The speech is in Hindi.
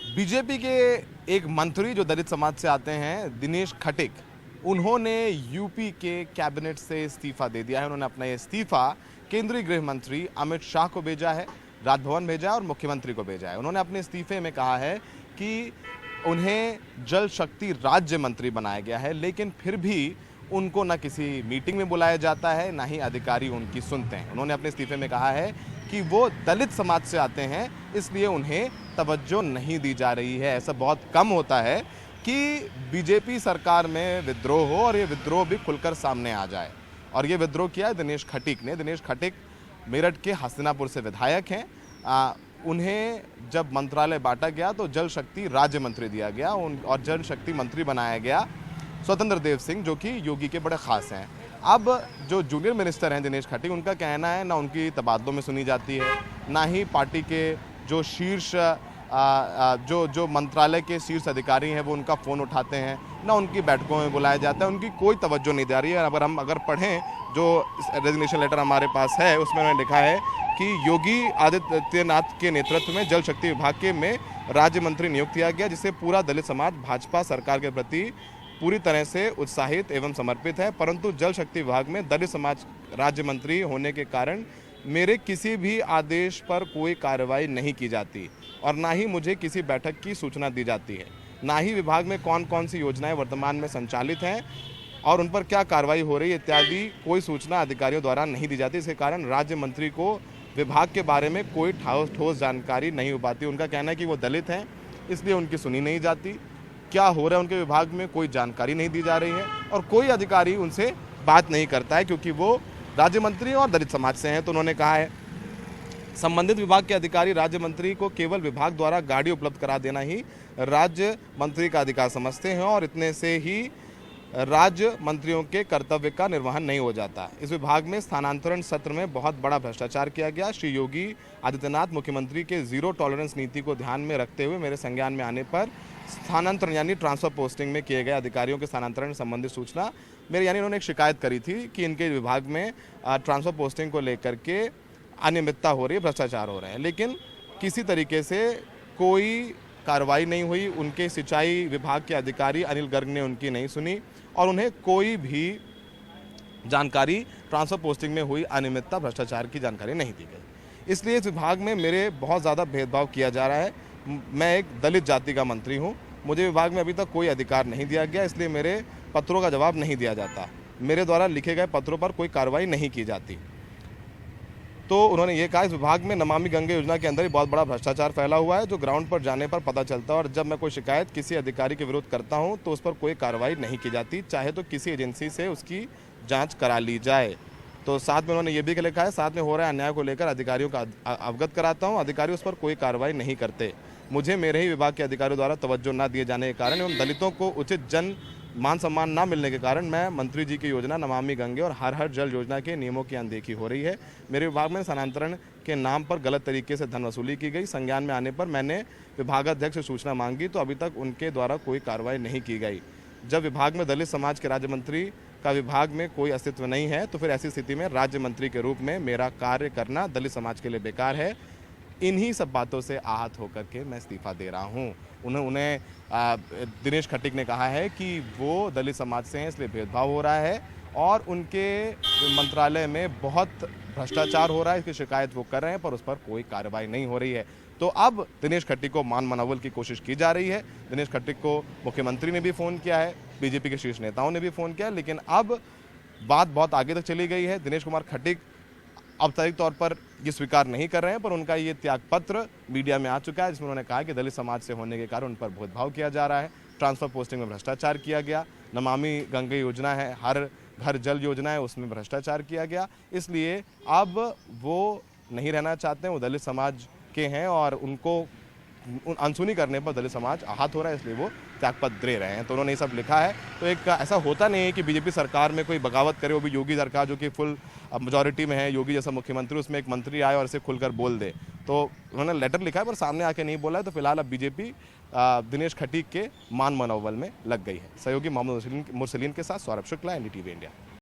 बीजेपी के एक मंत्री जो दलित समाज से आते हैं, दिनेश खटीक, उन्होंने यूपी के कैबिनेट से इस्तीफा दे दिया है। उन्होंने अपना ये इस्तीफा केंद्रीय गृह मंत्री अमित शाह को भेजा है, राजभवन भेजा है और मुख्यमंत्री को भेजा है। उन्होंने अपने इस्तीफे में कहा है कि उन्हें जल शक्ति राज्य मंत्री बनाया गया है, लेकिन फिर भी उनको ना किसी मीटिंग में बुलाया जाता है, ना ही अधिकारी उनकी सुनते हैं। उन्होंने अपने इस्तीफे में कहा है कि वो दलित समाज से आते हैं, इसलिए उन्हें तवज्जो नहीं दी जा रही है। ऐसा बहुत कम होता है कि बीजेपी सरकार में विद्रोह हो और ये विद्रोह भी खुलकर सामने आ जाए। और ये विद्रोह किया है दिनेश खटीक ने। दिनेश खटीक मेरठ के हस्तिनापुर से विधायक हैं। उन्हें जब मंत्रालय बांटा गया तो जल शक्ति राज्य मंत्री दिया गया और जल शक्ति मंत्री बनाया गया स्वतंत्र देव सिंह, जो कि योगी के बड़े खास हैं। अब जो जूनियर मिनिस्टर हैं दिनेश खटीक, उनका कहना है ना उनकी तबादलों में सुनी जाती है, ना ही पार्टी के जो शीर्ष जो मंत्रालय के शीर्ष अधिकारी हैं वो उनका फ़ोन उठाते हैं, ना उनकी बैठकों में बुलाया जाता है। उनकी कोई तवज्जो नहीं जा रही है। अगर पढ़ें जो रेजिग्नेशन लेटर हमारे पास है, उसमें उन्होंने लिखा है कि योगी आदित्यनाथ के नेतृत्व में जल शक्ति विभाग के में राज्य मंत्री नियुक्त किया गया, जिससे पूरा दलित समाज भाजपा सरकार के प्रति पूरी तरह से उत्साहित एवं समर्पित है। परंतु जल शक्ति विभाग में दलित समाज राज्य मंत्री होने के कारण मेरे किसी भी आदेश पर कोई कार्रवाई नहीं की जाती और ना ही मुझे किसी बैठक की सूचना दी जाती है, ना ही विभाग में कौन कौन सी योजनाएं वर्तमान में संचालित हैं और उन पर क्या कार्रवाई हो रही है इत्यादि कोई सूचना अधिकारियों द्वारा नहीं दी जाती। इसके कारण राज्य मंत्री को विभाग के बारे में कोई ठोस जानकारी नहीं हो पाती। उनका कहना है कि वो दलित हैं, इसलिए उनकी सुनी नहीं जाती। क्या हो रहा है उनके विभाग में कोई जानकारी नहीं दी जा रही है और कोई अधिकारी उनसे बात नहीं करता है, क्योंकि वो राज्य मंत्री और दलित समाज से हैं। तो उन्होंने कहा है संबंधित विभाग के अधिकारी राज्य मंत्री को केवल विभाग द्वारा गाड़ी उपलब्ध करा देना ही राज्य मंत्री का अधिकार समझते हैं और इतने से ही राज्य मंत्रियों के कर्तव्य का निर्वहन नहीं हो जाता। इस विभाग में स्थानांतरण सत्र में बहुत बड़ा भ्रष्टाचार किया गया। श्री योगी आदित्यनाथ मुख्यमंत्री के जीरो टॉलरेंस नीति को ध्यान में रखते हुए मेरे संज्ञान में आने पर स्थानांतरण यानी ट्रांसफर पोस्टिंग में किए गए अधिकारियों के स्थानांतरण संबंधित सूचना मेरे यानी उन्होंने एक शिकायत करी थी कि इनके विभाग में ट्रांसफर पोस्टिंग को लेकर के अनियमितता हो रही है, भ्रष्टाचार हो रहे हैं, लेकिन किसी तरीके से कोई कार्रवाई नहीं हुई। उनके सिंचाई विभाग के अधिकारी अनिल गर्ग ने उनकी नहीं सुनी और उन्हें कोई भी जानकारी ट्रांसफर पोस्टिंग में हुई अनियमितता भ्रष्टाचार की जानकारी नहीं दी गई। इसलिए इस विभाग में मेरे बहुत ज़्यादा भेदभाव किया जा रहा है। मैं एक दलित जाति का मंत्री हूँ, मुझे विभाग में अभी तक कोई अधिकार नहीं दिया गया, इसलिए मेरे पत्रों का जवाब नहीं दिया जाता। मेरे द्वारा लिखे गए पत्रों पर कोई कार्रवाई नहीं की जाती। तो उन्होंने ये कहा इस विभाग में नमामि गंगे योजना के अंदर ही बहुत बड़ा भ्रष्टाचार फैला हुआ है, जो ग्राउंड पर जाने पर पता चलता है और जब मैं कोई शिकायत किसी अधिकारी के विरुद्ध करता हूं तो उस पर कोई कार्रवाई नहीं की जाती, चाहे तो किसी एजेंसी से उसकी जांच करा ली जाए। तो साथ में उन्होंने ये भी लिखा है साथ में हो रहे अन्याय को लेकर अधिकारियों का अवगत कराता हूँ, अधिकारी उस पर कोई कार्रवाई नहीं करते। मुझे मेरे ही विभाग के अधिकारियों द्वारा तवज्जो न दिए जाने के कारण एवं दलितों को उचित जन मान सम्मान न मिलने के कारण मैं मंत्री जी की योजना नमामि गंगे और हर जल योजना के नियमों की अनदेखी हो रही है। मेरे विभाग में स्थानांतरण के नाम पर गलत तरीके से धन वसूली की गई। संज्ञान में आने पर मैंने विभागाध्यक्ष से सूचना मांगी तो अभी तक उनके द्वारा कोई कार्रवाई नहीं की गई। जब विभाग में दलित समाज के राज्य मंत्री का विभाग में कोई अस्तित्व नहीं है तो फिर ऐसी स्थिति में राज्य मंत्री के रूप में मेरा कार्य करना दलित समाज के लिए बेकार है। इन्हीं सब बातों से आहत होकर के मैं इस्तीफा दे रहा हूँ। उन्हें दिनेश खटीक ने कहा है कि वो दलित समाज से हैं, इसलिए भेदभाव हो रहा है और उनके मंत्रालय में बहुत भ्रष्टाचार हो रहा है, इसकी शिकायत वो कर रहे हैं पर उस पर कोई कार्रवाई नहीं हो रही है। तो अब दिनेश खटीक को मान मनोबल की कोशिश की जा रही है। दिनेश खटीक को मुख्यमंत्री ने भी फ़ोन किया है, बीजेपी के शीर्ष नेताओं ने भी फ़ोन किया, लेकिन अब बात बहुत आगे तक चली गई है। दिनेश कुमार खटीक औपचारिक तौर पर ये स्वीकार नहीं कर रहे हैं, पर उनका ये त्यागपत्र मीडिया में आ चुका है, जिसमें उन्होंने कहा कि दलित समाज से होने के कारण उन पर भेदभाव किया जा रहा है, ट्रांसफर पोस्टिंग में भ्रष्टाचार किया गया, नमामि गंगे योजना है, हर घर जल योजना है, उसमें भ्रष्टाचार किया गया। इसलिए अब वो नहीं रहना चाहते हैं, वो दलित समाज के हैं और उनको अनसुनी करने पर दलित समाज आहत हो रहा है, इसलिए वो त्यागपत्र दे रहे हैं। तो उन्होंने ये सब लिखा है। तो एक ऐसा होता नहीं है कि बीजेपी सरकार में कोई बगावत करे, वो भी योगी सरकार जो कि फुल मेजॉरिटी में है, योगी जैसा मुख्यमंत्री, उसमें एक मंत्री आए और इसे खुलकर बोल दे। तो उन्होंने लेटर लिखा है पर सामने आके नहीं बोला है। तो फिलहाल अब बीजेपी दिनेश खटीक के मान मनोबल में लग गई है। सहयोगी मोहम्मद मुरसलीन के साथ सौरभ शुक्ला, NDTV इंडिया।